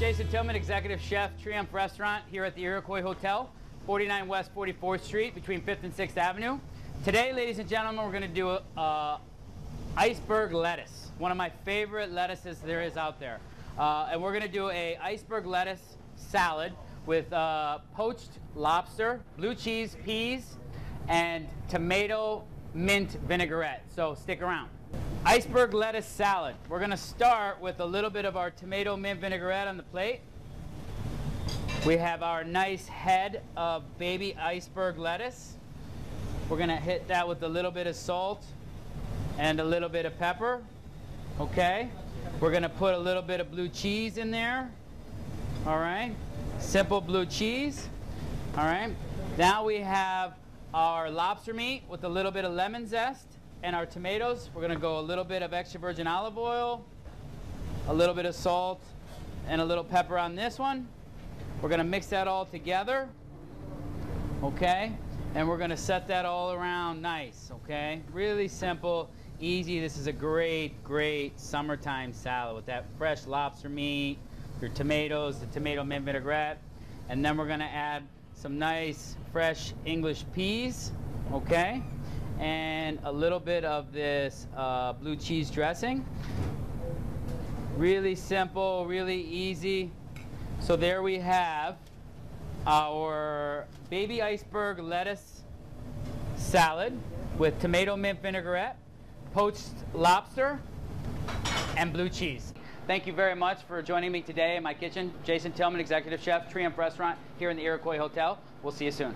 Jason Tillman, Executive Chef, Triumph Restaurant here at the Iroquois Hotel, 49 West 44th Street between 5th and 6th Avenue. Today, ladies and gentlemen, we're going to do a iceberg lettuce, one of my favorite lettuces there is out there. And we're going to do a iceberg lettuce salad with poached lobster, blue cheese, peas, and tomato mint vinaigrette. So stick around. Iceberg lettuce salad. We're going to start with a little bit of our tomato mint vinaigrette on the plate. We have our nice head of baby iceberg lettuce. We're going to hit that with a little bit of salt and a little bit of pepper. Okay. We're going to put a little bit of blue cheese in there. All right. Simple blue cheese. All right. Now we have our lobster meat with a little bit of lemon zest and our tomatoes. We're going to go a little bit of extra virgin olive oil, a little bit of salt, and a little pepper on this one. We're going to mix that all together. Okay. And we're going to set that all around nice. Okay. Really simple, easy. This is a great, great summertime salad with that fresh lobster meat, your tomatoes, the tomato mint vinaigrette. And then we're going to add some nice fresh English peas. Okay. And a little bit of this blue cheese dressing. Really simple, really easy. So there we have our baby iceberg lettuce salad with tomato mint vinaigrette, poached lobster, and blue cheese. Thank you very much for joining me today in my kitchen. Jason Tillman, Executive Chef, Triumph Restaurant here in the Iroquois Hotel. We'll see you soon.